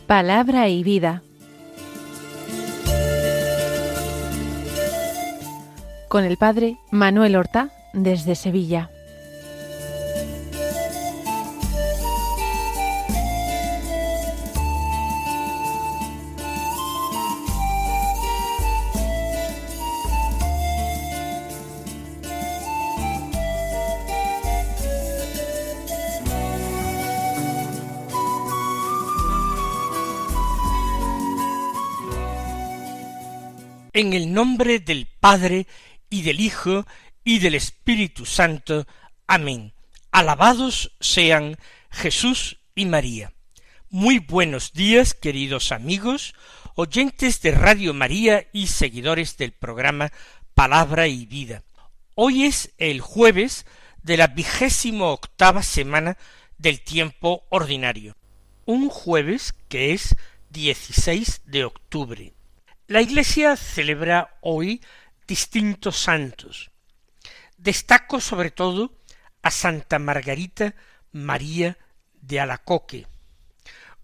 Palabra y vida. Con el padre Manuel Horta desde Sevilla. En el nombre del Padre, y del Hijo, y del Espíritu Santo. Amén. Alabados sean Jesús y María. Muy buenos días, queridos amigos, oyentes de Radio María y seguidores del programa Palabra y Vida. Hoy es el jueves de la 28ª semana del tiempo ordinario. Un jueves que es 16 de octubre. La Iglesia celebra hoy distintos santos. Destaco sobre todo a Santa Margarita María de Alacoque,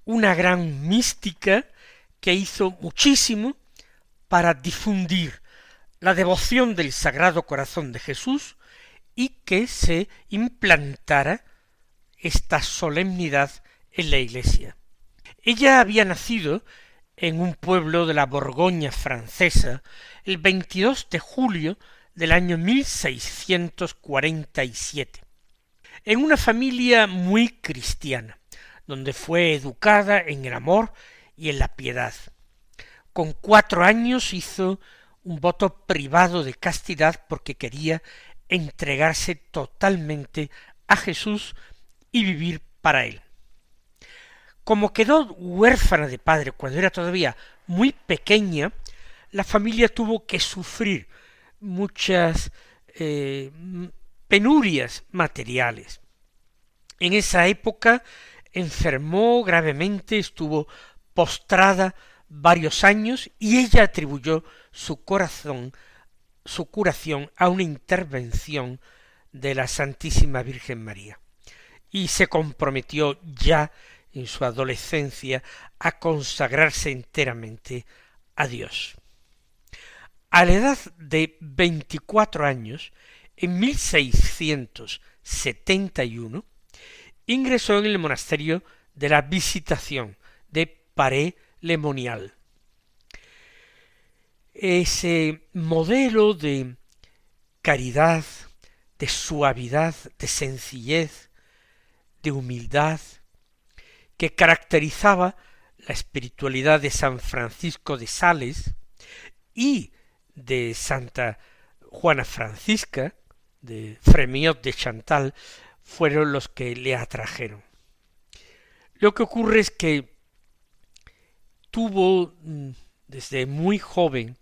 una gran mística que hizo muchísimo para difundir la devoción del Sagrado Corazón de Jesús y que se implantara esta solemnidad en la Iglesia. Ella había nacido en un pueblo de la Borgoña francesa el 22 de julio del año 1647, en una familia muy cristiana, donde fue educada en el amor y en la piedad. Con 4 años hizo un voto privado de castidad porque quería entregarse totalmente a Jesús y vivir para él. Como quedó huérfana de padre cuando era todavía muy pequeña, la familia tuvo que sufrir muchas penurias materiales. En esa época enfermó gravemente, estuvo postrada varios años y ella atribuyó su curación a una intervención de la Santísima Virgen María y se comprometió ya en su adolescencia a consagrarse enteramente a Dios. A la edad de 24 años, en 1671, ingresó en el monasterio de la Visitación de Paray-le-Monial. Ese modelo de caridad, de suavidad, de sencillez, de humildad, que caracterizaba la espiritualidad de San Francisco de Sales y de Santa Juana Francisca, de Frémyot de Chantal, fueron los que le atrajeron. Lo que ocurre es que tuvo desde muy joven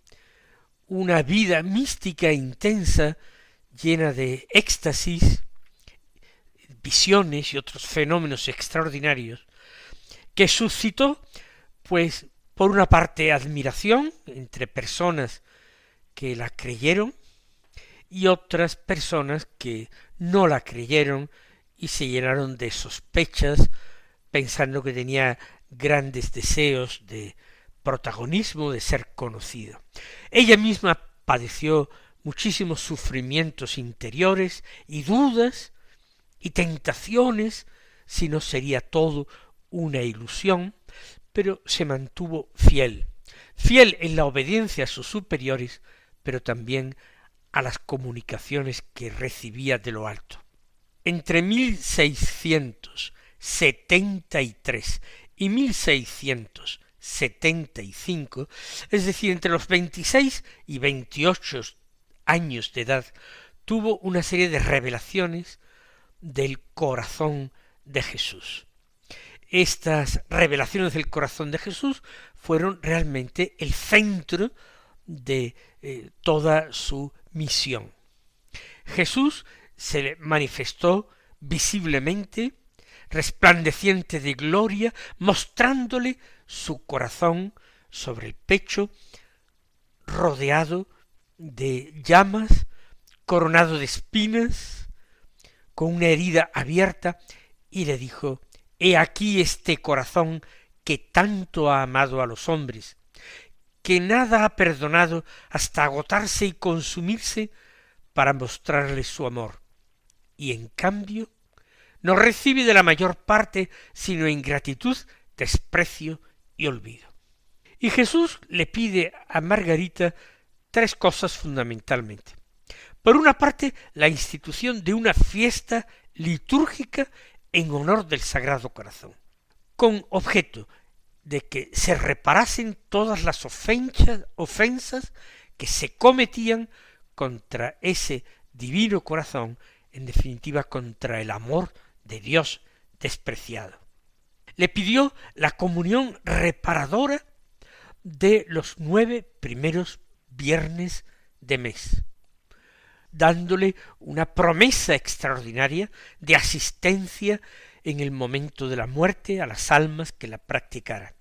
una vida mística intensa, llena de éxtasis, visiones y otros fenómenos extraordinarios, que suscitó, pues, por una parte admiración entre personas que la creyeron y otras personas que no la creyeron y se llenaron de sospechas, pensando que tenía grandes deseos de protagonismo, de ser conocida. Ella misma padeció muchísimos sufrimientos interiores y dudas y tentaciones, si no sería todo una ilusión, pero se mantuvo fiel en la obediencia a sus superiores, pero también a las comunicaciones que recibía de lo alto. Entre 1673 y 1675, es decir, entre los 26 y 28 años de edad, tuvo una serie de revelaciones del corazón de Jesús. Estas revelaciones del corazón de Jesús fueron realmente el centro de toda su misión. Jesús se le manifestó visiblemente, resplandeciente de gloria, mostrándole su corazón sobre el pecho, rodeado de llamas, coronado de espinas, con una herida abierta, y le dijo: «He aquí este corazón que tanto ha amado a los hombres, que nada ha perdonado hasta agotarse y consumirse para mostrarles su amor, y en cambio no recibe de la mayor parte sino ingratitud, desprecio y olvido. Y Jesús le pide a Margarita tres cosas fundamentalmente. Por una parte, la institución de una fiesta litúrgica en honor del Sagrado Corazón, con objeto de que se reparasen todas las ofensas que se cometían contra ese divino corazón, en definitiva contra el amor de Dios despreciado. Le pidió la comunión reparadora de los 9 primeros viernes de mes, dándole una promesa extraordinaria de asistencia en el momento de la muerte a las almas que la practicaran.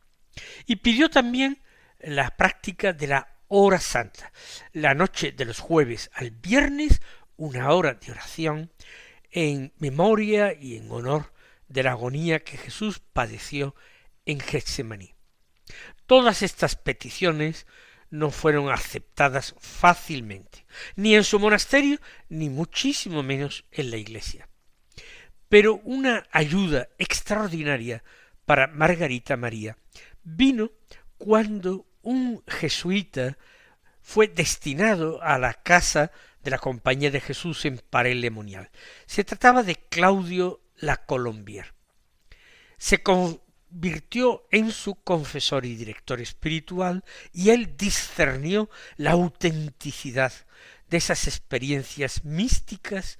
Y pidió también la práctica de la hora santa, la noche de los jueves al viernes, una hora de oración en memoria y en honor de la agonía que Jesús padeció en Getsemaní. Todas estas peticiones no fueron aceptadas fácilmente, ni en su monasterio, ni muchísimo menos en la Iglesia. Pero una ayuda extraordinaria para Margarita María vino cuando un jesuita fue destinado a la casa de la Compañía de Jesús en Paray-le-Monial. Se trataba de Claudio la Colombier. Se convirtió en su confesor y director espiritual, y él discernió la autenticidad de esas experiencias místicas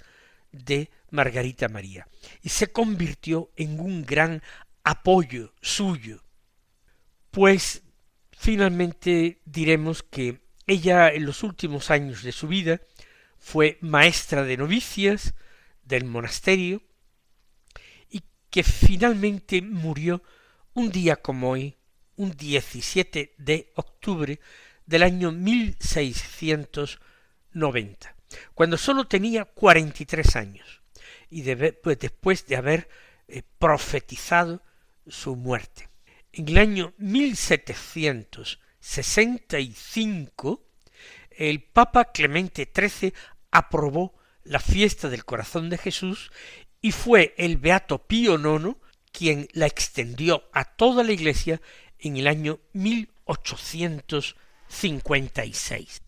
de Margarita María, y se convirtió en un gran apoyo suyo. Pues finalmente diremos que ella en los últimos años de su vida fue maestra de novicias del monasterio, y que finalmente murió un día como hoy, un 17 de octubre del año 1690, cuando sólo tenía 43 años, y después de haber profetizado su muerte. En el año 1765, el Papa Clemente XIII aprobó la fiesta del Corazón de Jesús, y fue el Beato Pío IX quien la extendió a toda la Iglesia en el año 1856.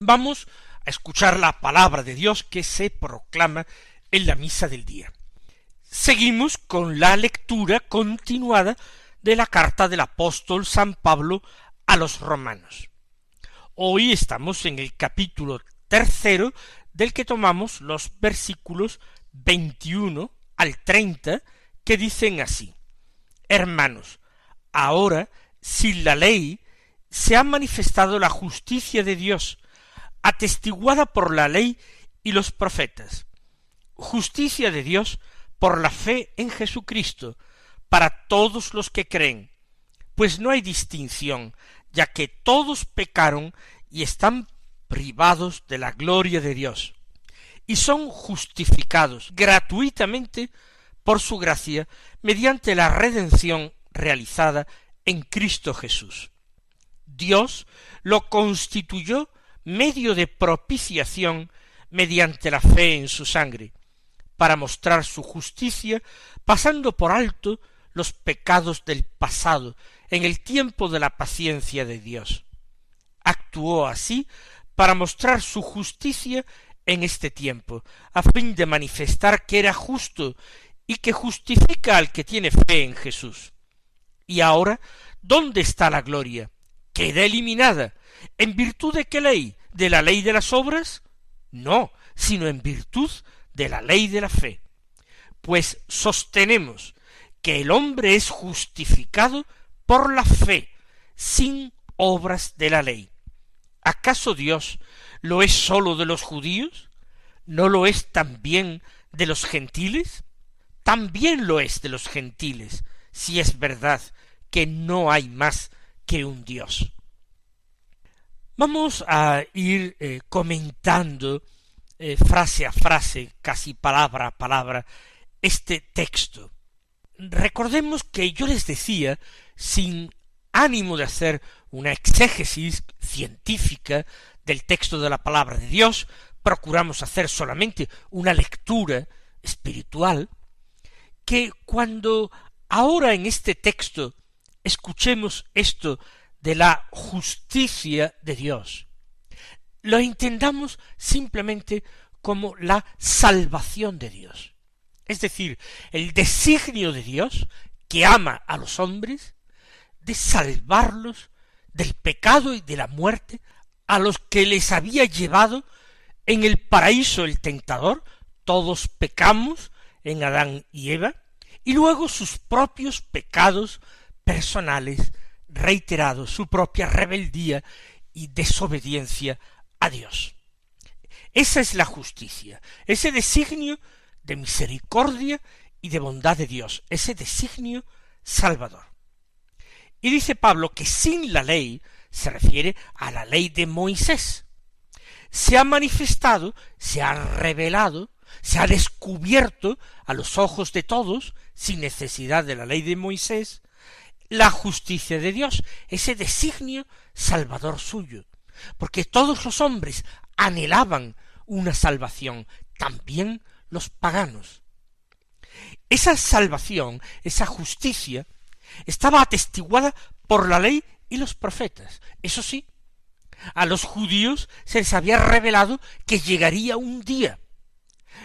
Vamos a escuchar la palabra de Dios que se proclama en la misa del día. Seguimos con la lectura continuada de la carta del apóstol San Pablo a los romanos. Hoy estamos en el capítulo 3, del que tomamos los versículos 21 al 30, que dicen así: Hermanos, ahora sin la ley se ha manifestado la justicia de Dios, atestiguada por la ley y los profetas, justicia de Dios por la fe en Jesucristo, para todos los que creen, pues no hay distinción, ya que todos pecaron y están privados de la gloria de Dios, y son justificados gratuitamente por su gracia mediante la redención realizada en Cristo Jesús. Dios lo constituyó medio de propiciación mediante la fe en su sangre, para mostrar su justicia, pasando por alto los pecados del pasado en el tiempo de la paciencia de Dios. Actuó así para mostrar su justicia en este tiempo, a fin de manifestar que era justo y que justifica al que tiene fe en Jesús. Y ahora, ¿dónde está la gloria? Queda eliminada. ¿En virtud de qué ley? ¿De la ley de las obras? No, sino en virtud de la ley de la fe. Pues sostenemos que el hombre es justificado por la fe, sin obras de la ley. ¿Acaso Dios lo es sólo de los judíos? ¿No lo es también de los gentiles? También lo es de los gentiles, si es verdad que no hay más que un Dios. Vamos a ir comentando frase a frase, casi palabra a palabra, este texto. Recordemos que yo les decía sin ánimo de hacer una exégesis científica del texto de la palabra de Dios, procuramos hacer solamente una lectura espiritual, que cuando ahora en este texto escuchemos esto de la justicia de Dios, lo entendamos simplemente como la salvación de Dios. Es decir, el designio de Dios, que ama a los hombres, de salvarlos del pecado y de la muerte, a los que les había llevado en el paraíso el tentador. Todos pecamos en Adán y Eva, y luego sus propios pecados personales reiterados, su propia rebeldía y desobediencia a Dios. Esa es la justicia, ese designio de misericordia y de bondad de Dios, ese designio salvador. Y dice Pablo que sin la ley, se refiere a la ley de Moisés, se ha manifestado, se ha revelado, se ha descubierto a los ojos de todos, sin necesidad de la ley de Moisés, la justicia de Dios, ese designio salvador suyo, porque todos los hombres anhelaban una salvación, también los paganos. Esa salvación, esa justicia, estaba atestiguada por la ley y los profetas. Eso sí, a los judíos se les había revelado que llegaría un día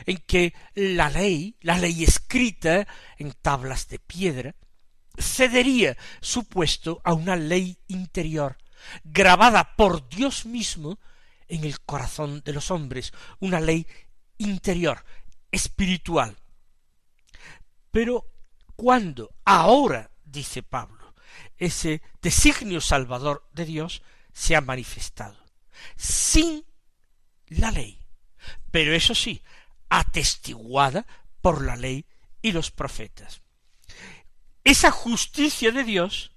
en que la ley escrita en tablas de piedra, cedería su puesto a una ley interior, grabada por Dios mismo en el corazón de los hombres, una ley interior, espiritual. Pero cuando ahora, dice Pablo, ese designio salvador de Dios se ha manifestado, sin la ley, pero eso sí, atestiguada por la ley y los profetas. Esa justicia de Dios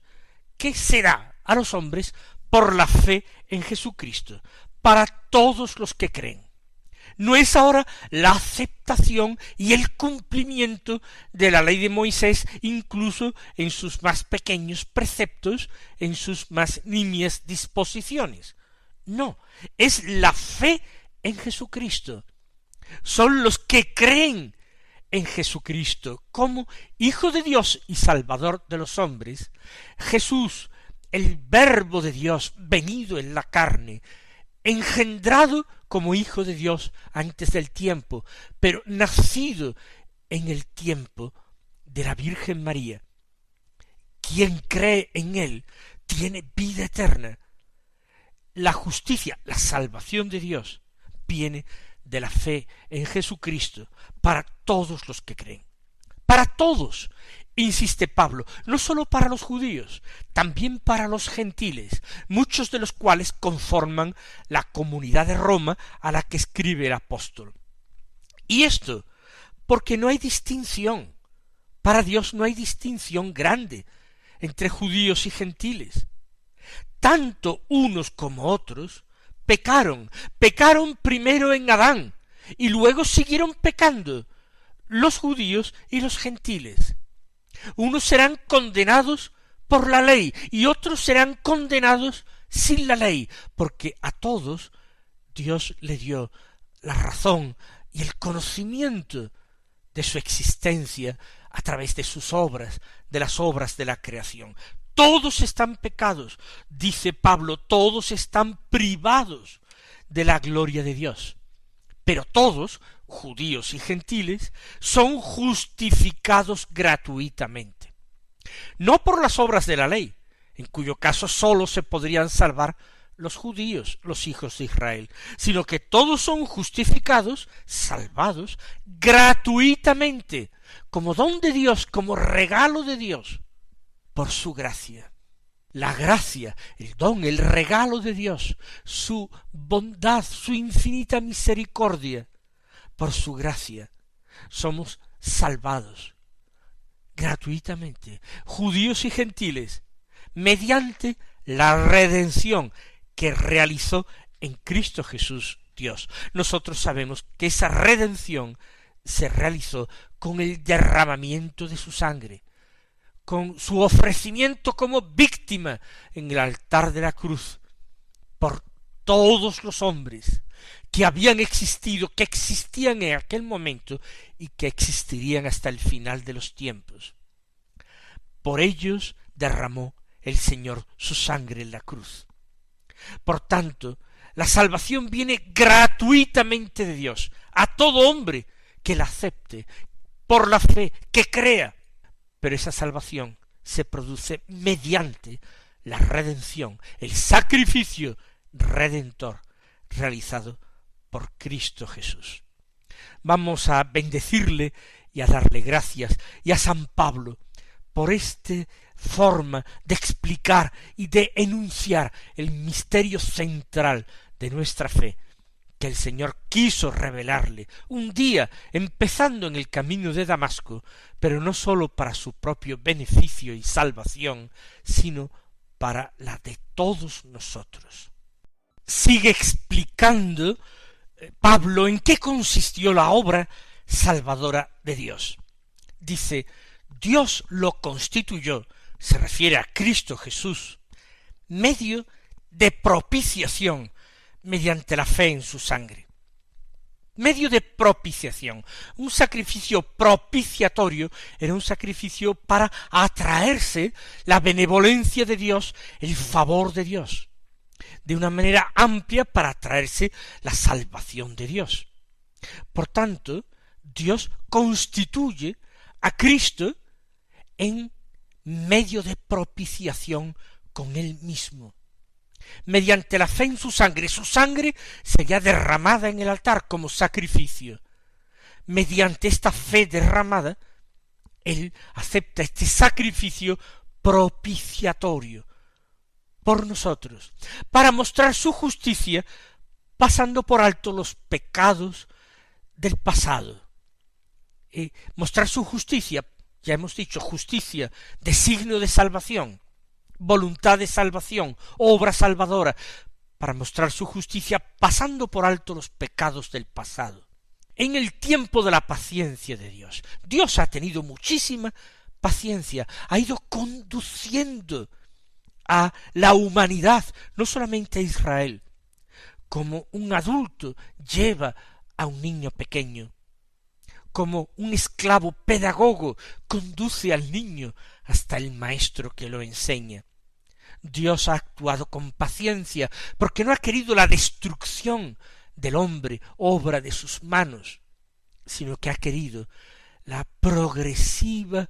que se da a los hombres por la fe en Jesucristo, para todos los que creen. No es ahora la aceptación y el cumplimiento de la ley de Moisés, incluso en sus más pequeños preceptos, en sus más nimias disposiciones. No, es la fe en Jesucristo. Son los que creen en Jesucristo como Hijo de Dios y Salvador de los hombres. Jesús, el Verbo de Dios venido en la carne, engendrado como Hijo de Dios antes del tiempo, pero nacido en el tiempo de la Virgen María. Quien cree en él tiene vida eterna. La justicia, la salvación de Dios, viene de la fe en Jesucristo para todos los que creen. Para todos, insiste Pablo, no sólo para los judíos, también para los gentiles, muchos de los cuales conforman la comunidad de Roma a la que escribe el apóstol. Y esto porque no hay distinción, para Dios no hay distinción grande entre judíos y gentiles. Tanto unos como otros pecaron primero en Adán, y luego siguieron pecando los judíos y los gentiles. Unos serán condenados por la ley y otros serán condenados sin la ley, porque a todos Dios le dio la razón y el conocimiento de su existencia a través de sus obras, de las obras de la creación. Todos están pecados, dice Pablo, todos están privados de la gloria de Dios. Pero todos, judíos y gentiles, son justificados gratuitamente. No por las obras de la ley, en cuyo caso sólo se podrían salvar los judíos, los hijos de Israel, sino que todos son justificados, salvados, gratuitamente, como don de Dios, como regalo de Dios, por su gracia. La gracia, el don, el regalo de Dios, su bondad, su infinita misericordia, por su gracia, somos salvados gratuitamente, judíos y gentiles, mediante la redención que realizó en Cristo Jesús Dios. Nosotros sabemos que esa redención se realizó con el derramamiento de su sangre, con su ofrecimiento como víctima en el altar de la cruz por todos los hombres que habían existido, que existían en aquel momento y que existirían hasta el final de los tiempos. Por ellos derramó el Señor su sangre en la cruz. Por tanto, la salvación viene gratuitamente de Dios a todo hombre que la acepte por la fe, que crea. Pero esa salvación se produce mediante la redención, el sacrificio redentor realizado por Cristo Jesús. Vamos a bendecirle y a darle gracias, y a San Pablo por esta forma de explicar y de enunciar el misterio central de nuestra fe, que el Señor quiso revelarle un día, empezando en el camino de Damasco, pero no sólo para su propio beneficio y salvación, sino para la de todos nosotros. Sigue explicando Pablo en qué consistió la obra salvadora de Dios. Dice: Dios lo constituyó, se refiere a Cristo Jesús, medio de propiciación mediante la fe en su sangre. Medio de propiciación. Un sacrificio propiciatorio era un sacrificio para atraerse la benevolencia de Dios, el favor de Dios, de una manera amplia para atraerse la salvación de Dios. Por tanto, Dios constituye a Cristo en medio de propiciación con él mismo. Mediante la fe en su sangre sería derramada en el altar como sacrificio. Mediante esta fe derramada, él acepta este sacrificio propiciatorio por nosotros, para mostrar su justicia, pasando por alto los pecados del pasado. Mostrar su justicia, ya hemos dicho, justicia, designo de salvación, voluntad de salvación, obra salvadora, para mostrar su justicia pasando por alto los pecados del pasado. En el tiempo de la paciencia de Dios, Dios ha tenido muchísima paciencia, ha ido conduciendo a la humanidad, no solamente a Israel, como un adulto lleva a un niño pequeño, como un esclavo pedagogo conduce al niño hasta el maestro que lo enseña. Dios ha actuado con paciencia, porque no ha querido la destrucción del hombre, obra de sus manos, sino que ha querido la progresiva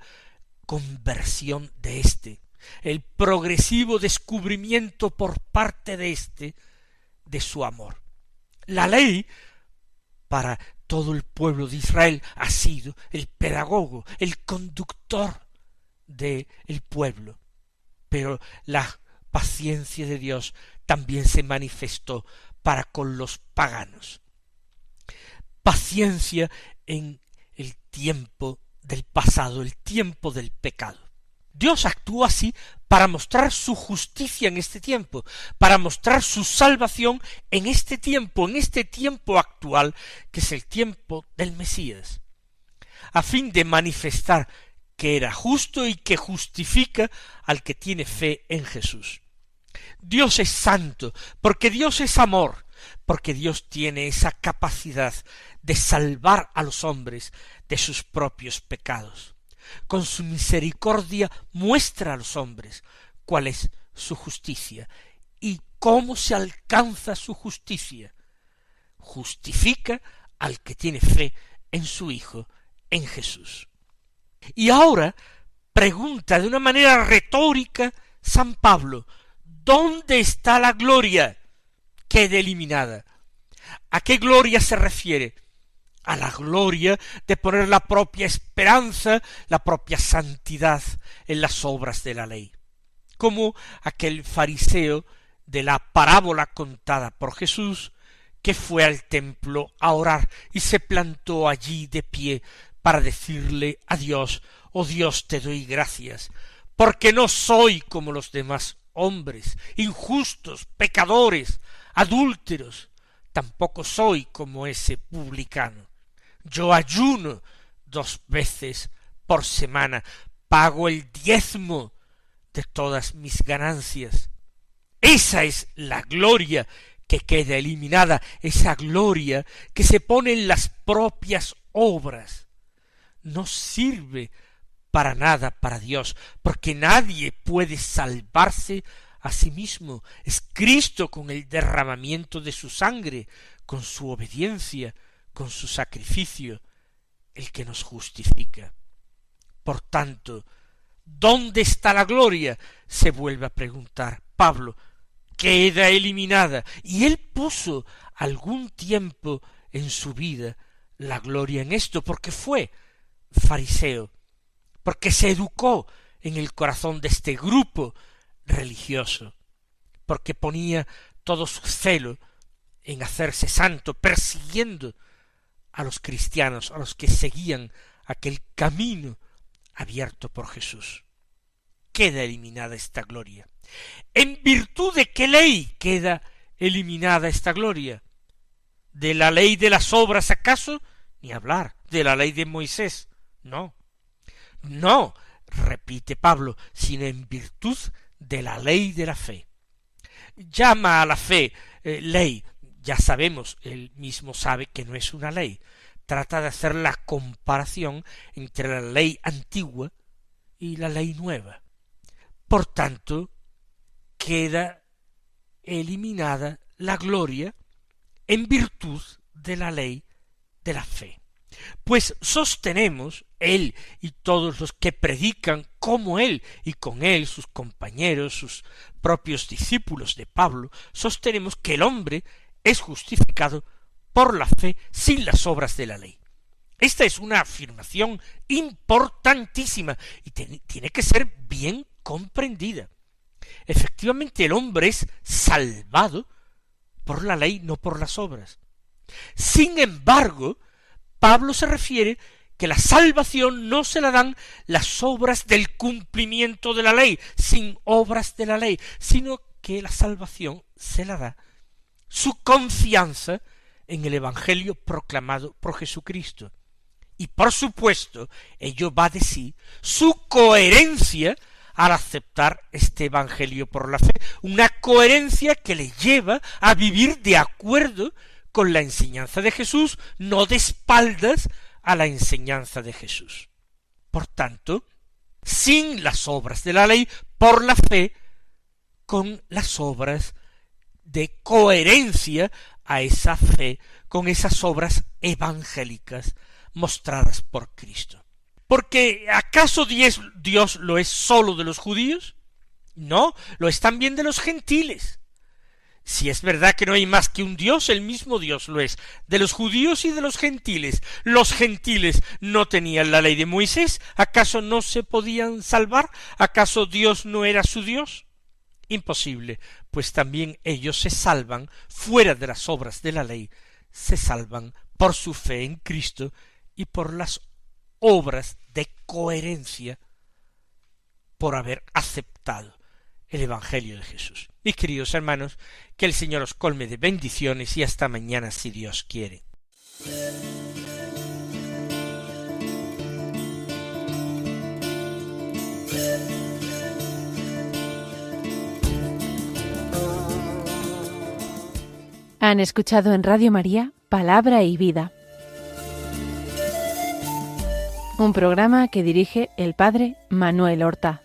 conversión de éste, el progresivo descubrimiento por parte de éste de su amor. La ley para todo el pueblo de Israel ha sido el pedagogo, el conductor del pueblo, pero la paciencia de Dios también se manifestó para con los paganos. Paciencia en el tiempo del pasado, el tiempo del pecado. Dios actúa así para mostrar su justicia en este tiempo, para mostrar su salvación en este tiempo actual, que es el tiempo del Mesías, a fin de manifestar que era justo y que justifica al que tiene fe en Jesús. Dios es santo, porque Dios es amor, porque Dios tiene esa capacidad de salvar a los hombres de sus propios pecados. Con su misericordia muestra a los hombres cuál es su justicia y cómo se alcanza su justicia. Justifica al que tiene fe en su Hijo, en Jesús. Y ahora pregunta de una manera retórica San Pablo: ¿dónde está la gloria? Queda eliminada. ¿A qué gloria se refiere? A la gloria de poner la propia esperanza, la propia santidad en las obras de la ley. Como aquel fariseo de la parábola contada por Jesús, que fue al templo a orar y se plantó allí de pie para decirle a Dios: oh Dios, te doy gracias, porque no soy como los demás hombres, injustos, pecadores, adúlteros, tampoco soy como ese publicano. Yo ayuno 2 veces por semana pago el diezmo de todas mis ganancias. Esa es la gloria que queda eliminada, esa gloria que se pone en las propias obras. No sirve para nada para Dios, porque nadie puede salvarse a sí mismo. Es Cristo con el derramamiento de su sangre, con su obediencia, con su sacrificio, el que nos justifica. Por tanto, ¿dónde está la gloria?, se vuelve a preguntar Pablo. Queda eliminada. Y él puso algún tiempo en su vida la gloria en esto, porque fue fariseo, porque se educó en el corazón de este grupo religioso, porque ponía todo su celo en hacerse santo, persiguiendo a los cristianos, a los que seguían aquel camino abierto por Jesús. Queda eliminada esta gloria. ¿En virtud de qué ley queda eliminada esta gloria? ¿De la ley de las obras acaso? Ni hablar. ¿De la ley de Moisés? No. No, repite Pablo, sino en virtud de la ley de la fe. Llama a la fe ley. Ya sabemos, él mismo sabe que no es una ley. Trata de hacer la comparación entre la ley antigua y la ley nueva. Por tanto, queda eliminada la gloria en virtud de la ley de la fe. Pues sostenemos, él y todos los que predican como él y con él sus compañeros, sus propios discípulos de Pablo, sostenemos que el hombre es justificado por la fe sin las obras de la ley. Esta es una afirmación importantísima y tiene que ser bien comprendida. Efectivamente, el hombre es salvado por la ley, no por las obras. Sin embargo, Pablo se refiere que la salvación no se la dan las obras del cumplimiento de la ley, sin obras de la ley, sino que la salvación se la da su confianza en el Evangelio proclamado por Jesucristo. Y por supuesto, ello va de sí su coherencia al aceptar este Evangelio por la fe, una coherencia que le lleva a vivir de acuerdo con la enseñanza de Jesús, no de espaldas a la enseñanza de Jesús. Por tanto, sin las obras de la ley, por la fe, con las obras de coherencia a esa fe, con esas obras evangélicas mostradas por Cristo. Porque ¿acaso Dios lo es sólo de los judíos? No, lo es también de los gentiles. Si es verdad que no hay más que un Dios, el mismo Dios lo es de los judíos y de los gentiles. ¿Los gentiles no tenían la ley de Moisés? ¿Acaso no se podían salvar? ¿Acaso Dios no era su Dios? Imposible, pues también ellos se salvan fuera de las obras de la ley, se salvan por su fe en Cristo y por las obras de coherencia por haber aceptado el Evangelio de Jesús. Mis queridos hermanos, que el Señor os colme de bendiciones y hasta mañana si Dios quiere. Han escuchado en Radio María Palabra y Vida, un programa que dirige el Padre Manuel Horta.